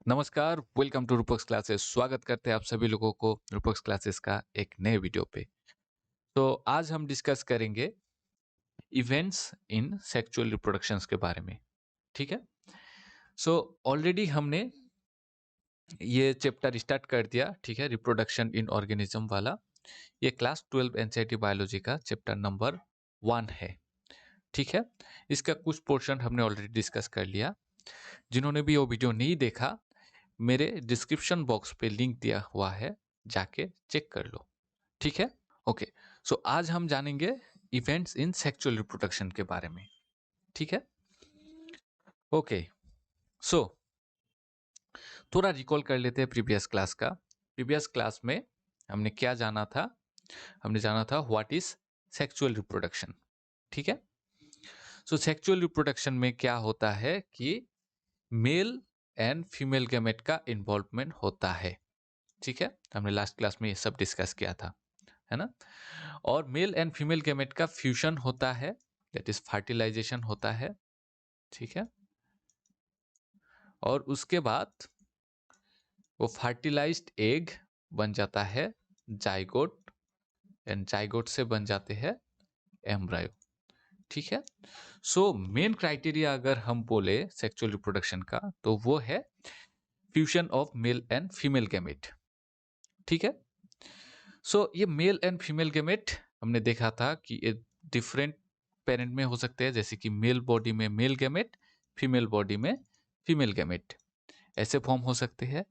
नमस्कार, welcome to रूपक्स classes. स्वागत करते हैं आप सभी लोगों को रूपक्स क्लासेस का एक नए वीडियो पे। तो आज हम डिस्कस करेंगे इवेंट्स इन सेक्सुअल रिप्रोडक्शंस के बारे में। ठीक है। सो ऑलरेडी हमने ये चैप्टर स्टार्ट कर दिया। ठीक है, रिप्रोडक्शन इन ऑर्गेनिज्म वाला। ये क्लास 12 एनसीईआरटी बायोलॉजी का चैप्टर नंबर 1 है। ठीक है, इसका कुछ पोर्शन हमने ऑलरेडी डिस्कस कर लिया। जिन्होंने भी वो वीडियो नहीं देखा, मेरे डिस्क्रिप्शन बॉक्स पे लिंक दिया हुआ है, जाके चेक कर लो। ठीक है। ओके। सो आज हम जानेंगे इवेंट्स इन सेक्सुअल रिप्रोडक्शन के बारे में। ठीक है। ओके। सो थोड़ा रिकॉल कर लेते हैं प्रीवियस क्लास का। प्रीवियस क्लास में हमने क्या जाना था? हमने जाना था व्हाट इज सेक्सुअल रिप्रोडक्शन। ठीक है। सो सेक्सुअल रिप्रोडक्शन में क्या होता है कि मेल एंड फीमेल गैमेट का इन्वॉल्वमेंट होता है। ठीक है, हमने लास्ट क्लास में ये सब डिस्कस किया था, है ना। और मेल एंड फीमेल गैमेट का फ्यूजन होता है, दैट इज फर्टिलाइजेशन होता है। ठीक है। और उसके बाद वो फर्टिलाइज्ड एग बन जाता है जाइगोट, एंड जाइगोट से बन जाते हैं एम्ब्रायो। ठीक है। सो मेन क्राइटेरिया अगर हम बोले सेक्सुअल रिप्रोडक्शन का, तो वो है fusion of male and female gamete. ठीक है। सो ये मेल एंड फीमेल गैमेट हमने देखा था कि ये डिफरेंट पेरेंट में हो सकते हैं, जैसे कि मेल बॉडी में मेल गैमेट, फीमेल बॉडी में फीमेल गैमेट, ऐसे फॉर्म हो सकते हैं।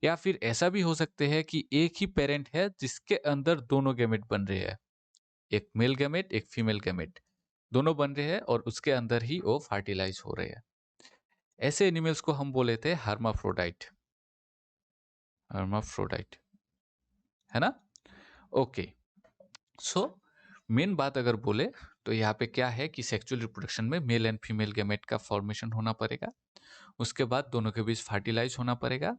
या फिर ऐसा भी हो सकते हैं कि एक ही पेरेंट है जिसके अंदर दोनों गैमेट बन रहे हैं, एक मेल गैमेट एक फीमेल गैमेट, दोनों बन रहे हैं और उसके अंदर ही वो फर्टिलाइज हो रहे हैं। ऐसे एनिमल्स को हम बोले थे हर्माफ्रोडाइट। हर्माफ्रोडाइट, है ना। ओके। सो मेन बात अगर बोले तो यहाँ पे क्या है कि सेक्सुअल रिप्रोडक्शन में मेल एंड फीमेल गैमेट का फॉर्मेशन होना पड़ेगा, उसके बाद दोनों के बीच फर्टिलाइज होना पड़ेगा,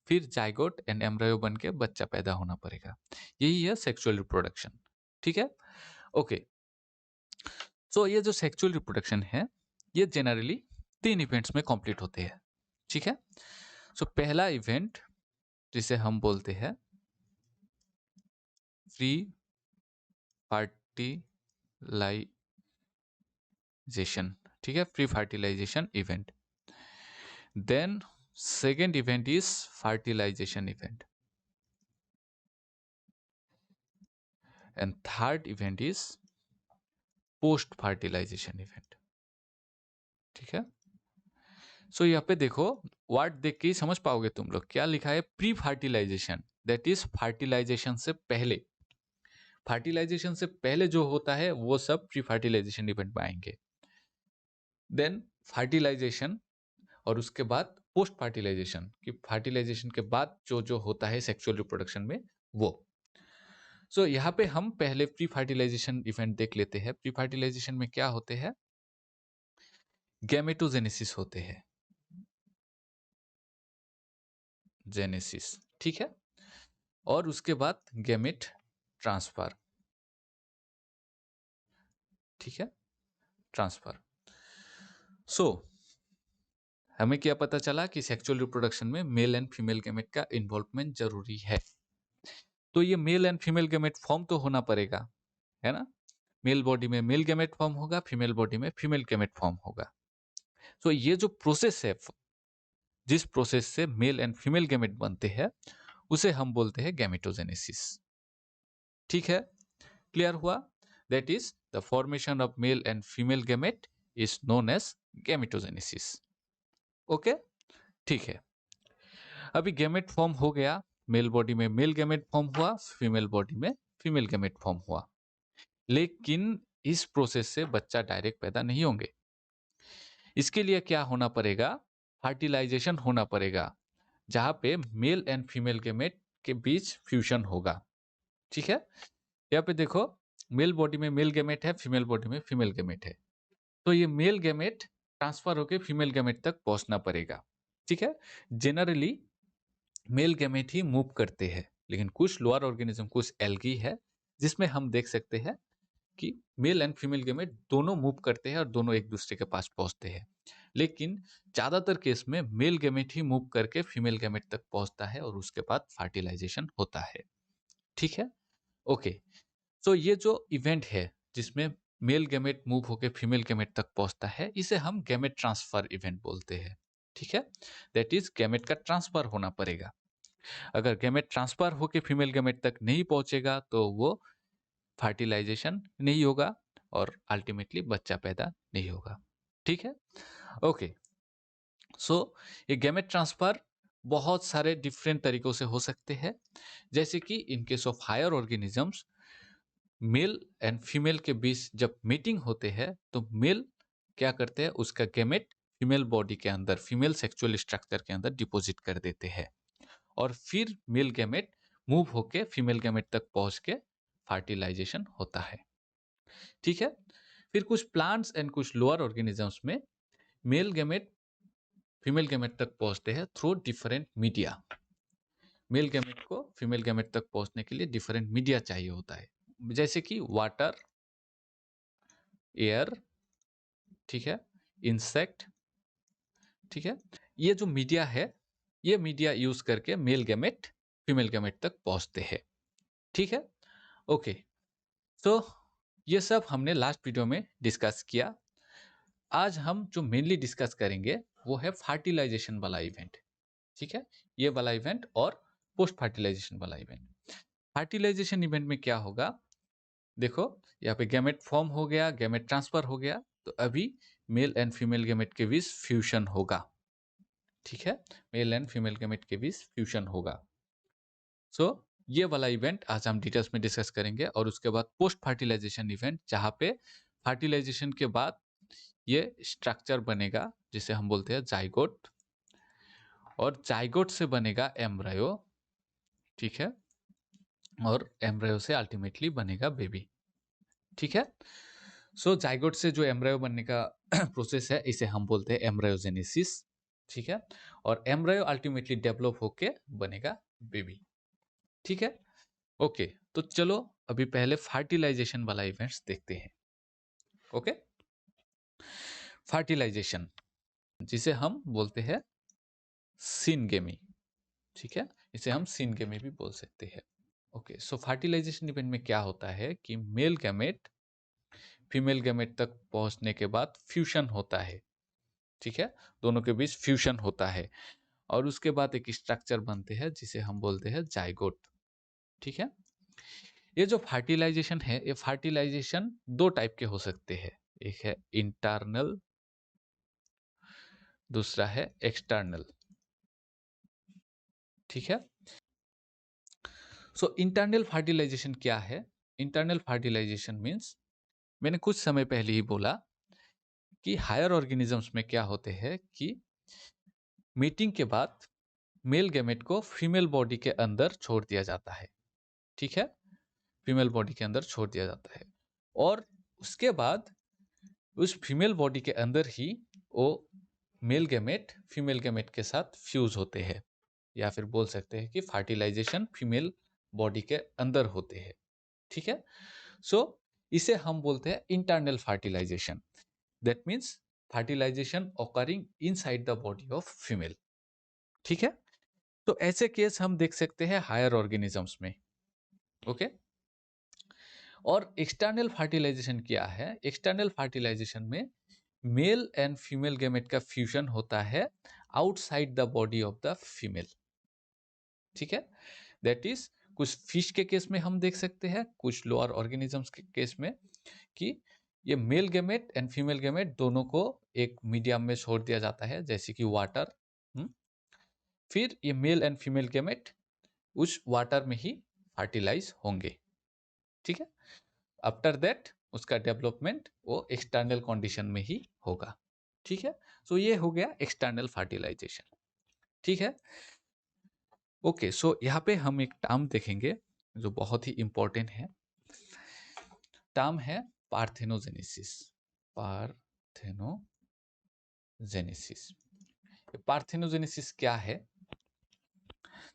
फिर जाइगोट एंड एम्ब्रायो बन के बच्चा पैदा होना पड़ेगा। यही है सेक्सुअल रिप्रोडक्शन। ठीक है। ओके। सो ये जो सेक्सुअल रिप्रोडक्शन है, ये जनरली 3 इवेंट्स में कंप्लीट होते हैं। ठीक है। सो पहला इवेंट जिसे हम बोलते हैं फ्री फर्टिलाइजेशन। ठीक है, pre fertilisation event. Then second event is fertilisation event, and third event is post fertilisation event. ठीक है। सो यहाँ पे देखो, वर्ड देख के ही समझ पाओगे तुम लोग, क्या लिखा है? Pre fertilisation, that is fertilisation से पहले। फर्टिलाइजेशन से पहले जो होता है वो सब प्री फर्टिलाइजेशन इवेंट में आएंगे। देन फर्टिलाइजेशन, और उसके बाद पोस्ट फर्टिलाइजेशन, कि फर्टिलाइजेशन के बाद जो जो होता है सेक्सुअल रिप्रोडक्शन में वो। सो यहाँ पे हम पहले प्री फर्टिलाइजेशन इवेंट देख लेते हैं। प्री फर्टिलाइजेशन में क्या होते हैं? गैमेटोजेनेसिस होते हैं, जेनेसिस। ठीक है। और उसके बाद गैमेट ट्रांसफर। ठीक है, ट्रांसफर। सो हमें क्या पता चला कि सेक्सुअल रिप्रोडक्शन में मेल एंड फीमेल गैमेट का इन्वॉल्वमेंट जरूरी है। तो ये mail and female gamete form तो होना पड़ेगा, है ना। मेल बॉडी में मेल गैमेट फॉर्म होगा, फीमेल बॉडी में फीमेल गैमेट फॉर्म होगा। तो ये जो प्रोसेस है, जिस प्रोसेस से मेल एंड फीमेल गैमेट बनते हैं, उसे हम बोलते हैं गैमेटोजेनेसिस। ठीक है, क्लियर हुआ? That is the formation of male and female gamete is known as gametogenesis. Okay, ठीक है। अभी गैमेट फॉर्म हो गया, मेल बॉडी में मेल गैमेट फॉर्म हुआ, फीमेल बॉडी में फीमेल गैमेट फॉर्म हुआ। लेकिन इस प्रोसेस से बच्चा डायरेक्ट पैदा नहीं होंगे। इसके लिए क्या होना पड़ेगा? फर्टिलाइजेशन होना पड़ेगा, जहां पे मेल एंड फीमेल गैमेट के बीच फ्यूजन होगा। ठीक है। यहाँ पे देखो, मेल बॉडी में मेल गैमेट है, फीमेल बॉडी में फीमेल गैमेट है। तो ये मेल गैमेट ट्रांसफर होकर फीमेल गैमेट तक पहुंचना पड़ेगा। ठीक है। जनरली मेल गैमेट ही मूव करते हैं, लेकिन कुछ लोअर ऑर्गेनिज्म, कुछ एल्गी है जिसमें हम देख सकते हैं कि मेल एंड फीमेल गैमेट दोनों मूव करते हैं और दोनों एक दूसरे के पास पहुंचते हैं। लेकिन ज़्यादातर केस में मेल गैमेट ही मूव करके फीमेल गैमेट तक पहुंचता है और उसके बाद फर्टिलाइजेशन होता है। ठीक है, ओके। सो ये जो इवेंट है जिसमें मेल गैमेट मूव होकर फीमेल गैमेट तक पहुंचता है, इसे हम गैमेट ट्रांसफर इवेंट बोलते हैं। ठीक है, दैट इज गैमेट का ट्रांसफर होना पड़ेगा। अगर गैमेट ट्रांसफर होकर फीमेल गैमेट तक नहीं पहुंचेगा तो वो फर्टिलाइजेशन नहीं होगा और अल्टीमेटली बच्चा पैदा नहीं होगा। ठीक है, ओके। सो ये गैमेट ट्रांसफर बहुत सारे डिफरेंट तरीकों से हो सकते हैं, जैसे कि in case of higher organisms male and female के बीच जब मीटिंग होते हैं तो मेल क्या करते हैं, उसका गैमेट फीमेल बॉडी के अंदर, फीमेल सेक्सुअल स्ट्रक्चर के अंदर डिपॉजिट कर देते हैं और फिर मेल गैमेट मूव होके फीमेल गैमेट तक पहुंच के फर्टिलाइजेशन होता है। ठीक है, फिर कुछ प्लांट्स एंड कुछ लोअर ऑर्गेनिजम्स में मेल गैमेट फीमेल गैमेट तक पहुंचते हैं through different media. Male gamete को फीमेल गैमेट तक पहुंचने के लिए डिफरेंट मीडिया चाहिए होता है, जैसे कि वाटर, एयर, ठीक है, इंसेक्ट। ठीक है, ये जो मीडिया है, ये मीडिया यूज करके मेल गैमेट फीमेल गैमेट तक पहुंचते हैं। ठीक है, ओके। तो ये सब हमने लास्ट वीडियो में डिस्कस किया। आज हम जो मेनली डिस्कस करेंगे वो है फर्टिलाइजेशन वाला इवेंट। ठीक है, ये वाला इवेंट और पोस्ट फर्टिलाइजेशन वाला इवेंट। फर्टिलाइजेशन इवेंट में क्या होगा, देखो यहाँ पे गैमेट फॉर्म हो गया, गैमेट ट्रांसफर हो गया, तो अभी मेल एंड फीमेल गैमेट के बीच फ्यूजन होगा। ठीक है, मेल एंड फीमेल गैमेट के बीच फ्यूजन होगा। सो ये वाला इवेंट आज हम डिटेल्स में डिस्कस करेंगे और उसके बाद पोस्ट फर्टिलाइजेशन इवेंट, जहाँ पे फर्टिलाइजेशन के बाद ये स्ट्रक्चर बनेगा जिसे हम बोलते हैं जाइगोट, और जाइगोट से बनेगा एम्ब्रायो। ठीक है, और एम्ब्रायो से अल्टीमेटली बनेगा बेबी। ठीक है, सो जाइगोट से जो एम्ब्रायो बनने का प्रोसेस है इसे हम बोलते हैं एम्ब्रायोजेनेसिस। ठीक है, और एम्ब्रायो अल्टीमेटली डेवलप होके बनेगा बेबी। ठीक है, ओके। तो चलो अभी पहले फर्टिलाइजेशन वाला इवेंट्स देखते हैं। ओके, फर्टिलाइजेशन जिसे हम बोलते हैं सिनगेमी। ठीक है, इसे हम सिनगेमी भी बोल सकते हैं। ओके, सो फर्टिलाइजेशन इवेंट में क्या होता है कि मेल गैमेट फीमेल गैमेट तक पहुंचने के बाद फ्यूजन होता है। ठीक है, दोनों के बीच फ्यूजन होता है और उसके बाद एक स्ट्रक्चर बनते हैं जिसे हम बोलते हैं जाइगोट। ठीक है, ये जो फर्टिलाइजेशन है, ये फर्टिलाइजेशन दो टाइप के हो सकते हैं, एक है इंटरनल, दूसरा है एक्सटर्नल। ठीक है, सो इंटरनल फर्टिलाइजेशन क्या है? इंटरनल फर्टिलाइजेशन मीन्स, मैंने कुछ समय पहले ही बोला कि हायर ऑर्गेनिजम्स में क्या होते हैं कि मीटिंग के बाद मेल गैमेट को फीमेल बॉडी के अंदर छोड़ दिया जाता है। ठीक है, फीमेल बॉडी के अंदर छोड़ दिया जाता है और उसके बाद उस फीमेल बॉडी के अंदर ही वो मेल गैमेट फीमेल गैमेट के साथ फ्यूज होते हैं, या फिर बोल सकते हैं कि फर्टिलाइजेशन फीमेल बॉडी के अंदर होते हैं। ठीक है, सो इसे हम बोलते हैं internal fertilisation. That means fertilisation occurring inside the body of female. ठीक है, तो ऐसे केस हम देख सकते हैं हायर ऑर्गेनिजम्स में। ओके, और एक्सटर्नल फर्टिलाइजेशन क्या है? एक्सटर्नल फर्टिलाइजेशन में मेल एंड फीमेल गैमेट का फ्यूजन होता है outside the body of the female. ठीक है, दैट इज कुछ फिश के केस में हम देख सकते हैं, कुछ लोअर ऑर्गेनिजम्स के केस में, कि ये male gamete and female gamete दोनों को एक मीडियम में छोड़ दिया जाता है, जैसे कि वाटर। फिर ये मेल एंड फीमेल गैमेट उस वाटर में ही फर्टिलाइज होंगे। ठीक है, आफ्टर दैट उसका डेवलपमेंट वो एक्सटर्नल कंडीशन में ही होगा। ठीक है, सो ये हो गया एक्सटर्नल फर्टिलाइजेशन। ठीक है, ओके। सो यहाँ पे हम एक टर्म देखेंगे जो बहुत ही इंपॉर्टेंट है। टर्म है पार्थेनोजेनेसिस। पार्थेनोजेनेसिस, पार्थेनोजेनेसिस क्या है?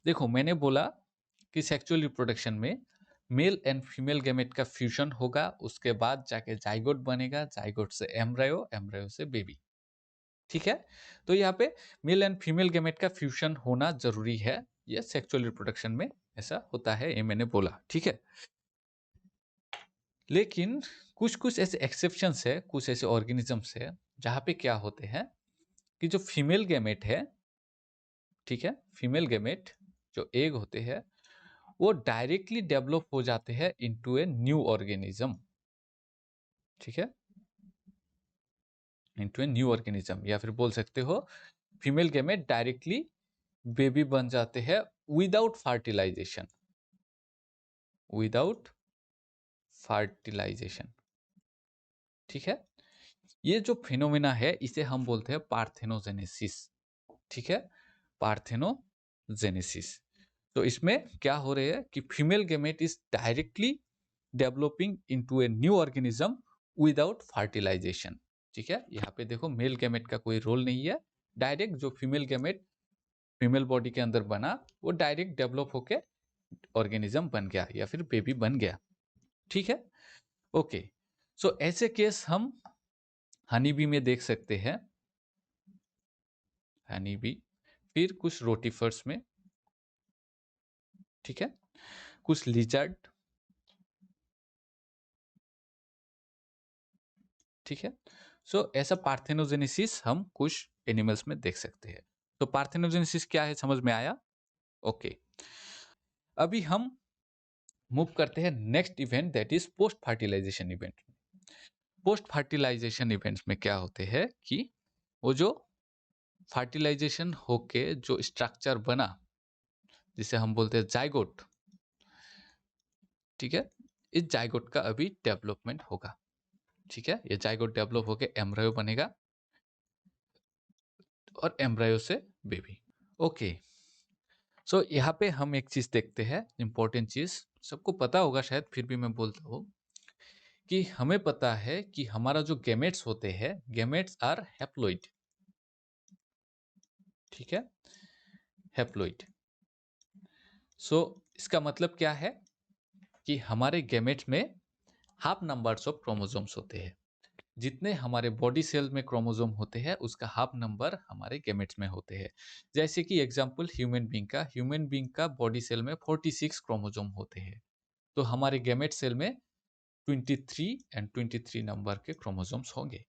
देखो, मैंने बोला कि सेक्सुअल रिप्रोडक्शन में मेल एंड फीमेल गैमेट का फ्यूजन होगा, उसके बाद जाके जाइगोट बनेगा, जाइगोट से एम्ब्रायो, एम्ब्रायो से बेबी। ठीक है। तो यहाँ पे मेल एंड फीमेल गैमेट का फ्यूजन होना जरूरी है, ये सेक्सुअल रिप्रोडक्शन में ऐसा होता है, ये मैंने बोला। ठीक है, लेकिन कुछ कुछ ऐसे एक्सेप्शंस है, कुछ ऐसे ऑर्गेनिजम्स है जहाँ पे क्या होते हैं कि जो फीमेल गैमेट है, ठीक है, फीमेल गैमेट जो एग होते हैं वो डायरेक्टली डेवलप हो जाते हैं इनटू ए न्यू ऑर्गेनिज्म। ठीक है, इनटू ए न्यू ऑर्गेनिज्म, या फिर बोल सकते हो फीमेल गैमेट डायरेक्टली बेबी बन जाते हैं विदाउट फर्टिलाइजेशन, विदाउट फर्टिलाइजेशन। ठीक है, ये जो फिनोमेना है इसे हम बोलते हैं पार्थेनोजेनेसिस। ठीक है, पार्थेनोजेनेसिस। तो इसमें क्या हो रहा है कि female gamete is directly developing into a new organism without fertilisation. ठीक है, यहाँ पे देखो मेल गैमेट का कोई रोल नहीं है, डायरेक्ट जो फीमेल गैमेट फीमेल बॉडी के अंदर बना वो डायरेक्ट डेवलप होके ऑर्गेनिज्म बन गया या फिर बेबी बन गया। ठीक है, ओके। सो ऐसे केस हम हनी बी में देख सकते हैं, हनी बी, फिर कुछ रोटीफर्स में, ठीक है, कुछ लिजर्ड, ठीक है। सो ऐसा पार्थेनोजेनेसिस हम कुछ एनिमल्स में देख सकते हैं। तो पार्थेनोजेनेसिस क्या है समझ में आया? ओके, अभी हम मूव करते हैं next event, that is post fertilisation event. Post fertilisation events में क्या होते हैं कि वो जो फर्टिलाइजेशन होके जो स्ट्रक्चर बना जिसे हम बोलते हैं जाइगोट, ठीक है, इस जाइगोट का अभी डेवलपमेंट होगा। ठीक है, ये जाइगोट डेवलप होके एम्ब्रायो बनेगा और एम्ब्रायो से बेबी। ओके, सो यहाँ पे हम एक चीज देखते हैं, इंपॉर्टेंट चीज, सबको पता होगा शायद फिर भी मैं बोलता हूँ कि हमें पता है कि हमारा जो गैमेट्स होते हैं, गैमेट्स आर हैप्लॉइड। ठीक है, हैप्लॉइड। सो इसका मतलब क्या है कि हमारे गैमेट्स में हाफ नंबर्स ऑफ क्रोमोसोम्स होते हैं। जितने हमारे बॉडी सेल में क्रोमोसोम होते हैं उसका हाफ नंबर हमारे गैमेट्स में होते हैं। जैसे कि एग्जांपल ह्यूमन बीइंग का बॉडी सेल में 46 क्रोमोसोम होते हैं, तो हमारे गैमेट सेल में 23 एंड 23 नंबर के क्रोमोसोम्स होंगे।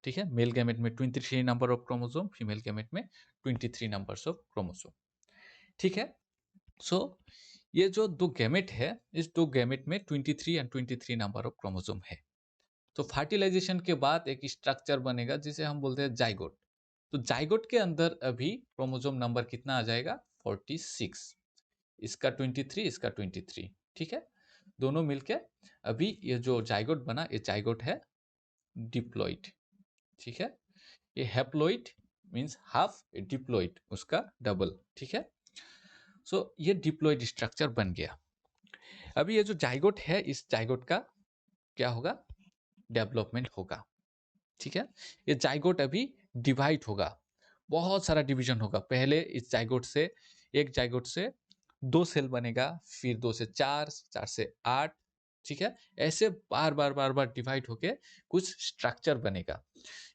ठीक है, मेल गैमेट में 23 number of chromosome, female gamete में 23 नंबर्स ऑफ क्रोमोसोम। ठीक है, सो ये जो दो गैमेट है, इस दो गैमेट में 23 एंड 23 नंबर ऑफ क्रोमोसोम है। तो फर्टिलाइजेशन के बाद एक स्ट्रक्चर बनेगा जिसे हम बोलते हैं जाइगोट। तो जाइगोट के अंदर अभी क्रोमोसोम नंबर कितना आ जाएगा? 46। इसका 23, इसका 23। ठीक है, दोनों मिलके अभी ये जो जाइगोट बना, ये जाइगोट है डिप्लॉइड। ठीक है, ये हैप्लॉइड मींस हाफ, डिप्लॉइड उसका डबल। ठीक है, सो ये डिप्लॉइड स्ट्रक्चर बन गया। अभी ये जो जाइगोट है, इस जाइगोट का क्या होगा? डेवलपमेंट होगा। ठीक है, ये जाइगोट अभी डिवाइड होगा, बहुत सारा डिवीजन होगा। पहले इस जाइगोट से, एक जाइगोट से दो सेल बनेगा, फिर दो से चार, चार से आठ। ठीक है, ऐसे बार बार बार बार डिवाइड होके कुछ स्ट्रक्चर बनेगा।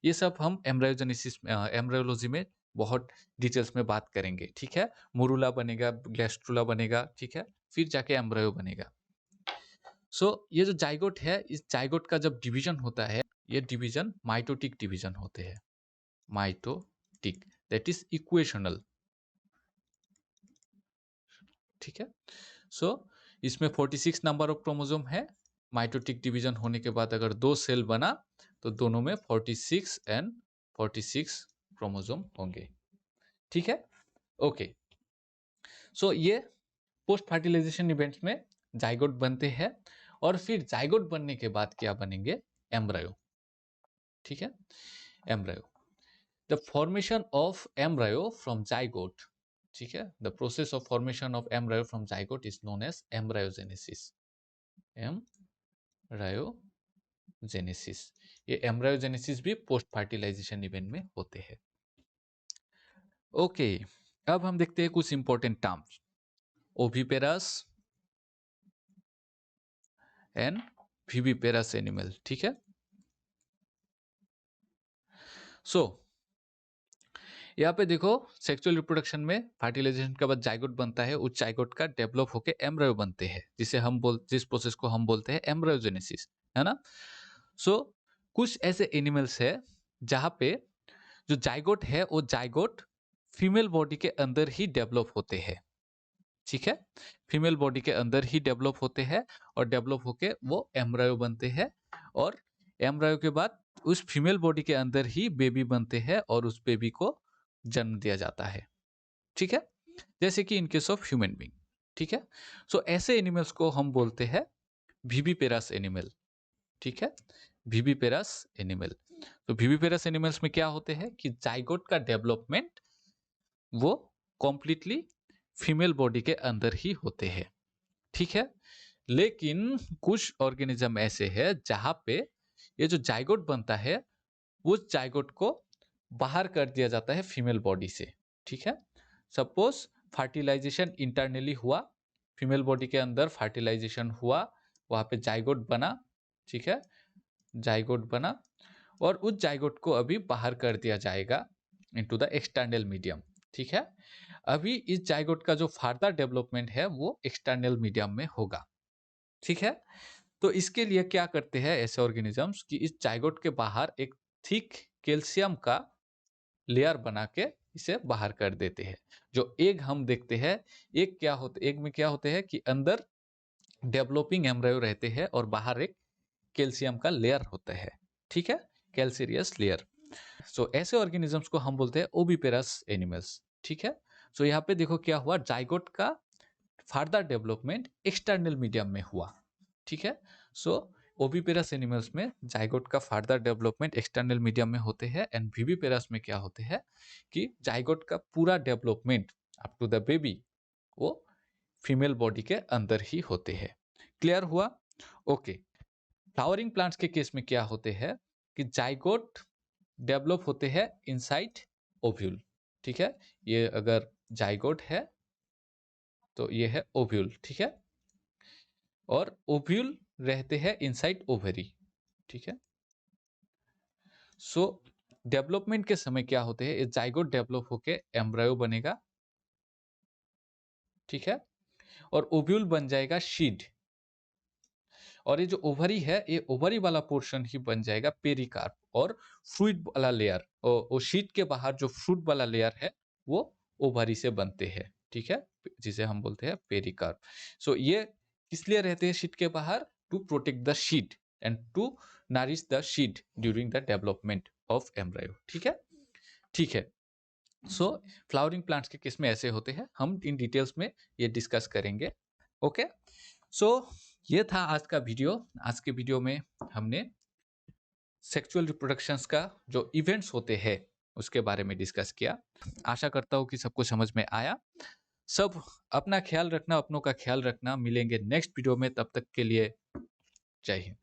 ये सब हम एम्ब्रायोजेनेसिस, एम्ब्रायोलॉजी में बहुत डिटेल्स में बात करेंगे। ठीक है, मुरुला बनेगा, ग्लैस्ट्रुला बनेगा, ठीक है, फिर जाके एम्ब्रायो बनेगा। सो ये जो जाइगोट है, इस जाइगोट का जब डिवीजन होता है, ये डिवीजन माइटोटिक डिवीजन होते हैं। Mitotic, that is equational. ठीक है, सो इसमें 46 नंबर ऑफ क्रोमोसोम है। माइटोटिक डिवीजन होने के बाद अगर दो सेल बना तो दोनों में 46 एंड 46 क्रोमोसोम होंगे। ठीक है, ओके। सो ये पोस्ट फर्टिलाइजेशन इवेंट्स में जाइगोट बनते हैं और फिर जाइगोट बनने के बाद क्या बनेंगे? एम्ब्रायो। ठीक है, embryo, the formation of embryo from zygote. ठीक है, the process of formation of embryo from zygote is known as embryogenesis. Embryogenesis, ये एम्ब्रायोजेनेसिस भी पोस्ट फर्टिलाइजेशन इवेंट में होते हैं। ओके, अब हम देखते हैं कुछ important terms, oviparous and viviparous animal. ठीक है, सो यहाँ पे देखो सेक्सुअल रिप्रोडक्शन में फर्टिलाइजेशन के बाद जाइगोट बनता है, उस जाइगोट का डेवलप होके एम्ब्रायो बनते हैं, जिस प्रोसेस को हम बोलते हैं एम्ब्रायोजेनेसिस, है ना। सो कुछ ऐसे एनिमल्स है जहाँ पे जो जाइगोट है वो जाइगोट फीमेल बॉडी के अंदर ही डेवलप होते हैं, ठीक है। फीमेल बॉडी के अंदर ही डेवलप होते हैं और डेवलप होके वो एम्ब्रायो बनते हैं, और एम्ब्रायो के बाद उस फीमेल बॉडी के अंदर ही बेबी बनते हैं और उस बेबी को जन्म दिया जाता है, ठीक है। जैसे कि in case of human being, ठीक है। सो ऐसे एनिमल्स को हम बोलते हैं विविपेरस एनिमल, ठीक है। Viviparous animal. तो विविपेरस एनिमल्स में क्या होते हैं कि जाइगोट का डेवलपमेंट वो कॉम्प्लीटली फीमेल बॉडी के अंदर ही होते हैं, ठीक है। लेकिन कुछ ऑर्गेनिज्म ऐसे हैं जहां पे ये जो जाइगोट बनता है उस जाइगोट को बाहर कर दिया जाता है फीमेल बॉडी से, ठीक है। सपोज फर्टिलाइजेशन इंटरनली हुआ, फीमेल बॉडी के अंदर फर्टिलाइजेशन हुआ, वहां पे जाइगोट बना, ठीक है। जाइगोट बना और उस जाइगोट को अभी बाहर कर दिया जाएगा इनटू द एक्सटर्नल मीडियम, ठीक है। अभी इस जाइगोट का जो फर्दर डेवलपमेंट है वो एक्सटर्नल मीडियम में होगा, ठीक है। तो इसके लिए क्या करते हैं ऐसे ऑर्गेनिजम्स कि इस जाइगोट के बाहर एक थिक कैल्शियम का लेयर बना के इसे बाहर कर देते हैं। जो एग हम देखते हैं, एग में क्या होते हैं कि अंदर डेवलपिंग एम्ब्रायो रहते हैं और बाहर एक कैल्शियम का लेयर होता है, ठीक है, कैल्सीरियस लेयर। सो ऐसे ऑर्गेनिजम्स को हम बोलते हैं ओविपेरस एनिमल्स, ठीक है। सो यहाँ पे देखो क्या हुआ, जाइगोट का फर्दर डेवलपमेंट एक्सटर्नल मीडियम में हुआ, ठीक है। सो ओविपेरस एनिमल्स में जाइगोट का फर्दर डेवलपमेंट एक्सटर्नल मीडियम में होते हैं, एंड विविपेरस में क्या होते हैं कि जाइगोट का पूरा development up to the baby वो फीमेल बॉडी के अंदर ही होते हैं। क्लियर हुआ? ओके। फ्लावरिंग प्लांट्स के केस में क्या होते हैं कि जाइगोट डेवलप होते हैं इनसाइड ओव्यूल, ठीक है। ये अगर जाइगोट है तो ये है ओव्यूल, ठीक है। और ओव्यूल रहते हैं इनसाइड ओवरी, ठीक है। सो डेवलपमेंट के समय क्या होते हैं, जाइगोट डेवलप होके एम्ब्रायो बनेगा, ठीक है। और ओव्यूल बन जाएगा शीड, और ये जो ओवरी है ये ओवरी वाला पोर्शन ही बन जाएगा पेरिकार्प, और फ्रूट वाला लेयर, वो शीट के बाहर जो फ्रूट वाला लेयर है वो ओवरी से बनते हैं, ठीक है, जिसे हम बोलते हैं पेरिकार्प। सो ये किस लिए रहते हैं शीट के बाहर? To protect the seed and to nourish the seed during the development of embryo, ठीक है, ठीक है। सो फ्लावरिंग प्लांट्स के केस में ऐसे होते हैं, हम इन डिटेल्स में ये डिस्कस करेंगे, ओके। सो ये था आज का वीडियो। आज के वीडियो में हमने सेक्सुअल रिप्रोडक्शंस का जो इवेंट्स होते हैं उसके बारे में डिस्कस किया। आशा करता हूँ कि सबको समझ में आया। सब अपना ख्याल रखना, अपनों का ख्याल रखना। मिलेंगे नेक्स्ट वीडियो में, तब तक के लिए जय हिंद।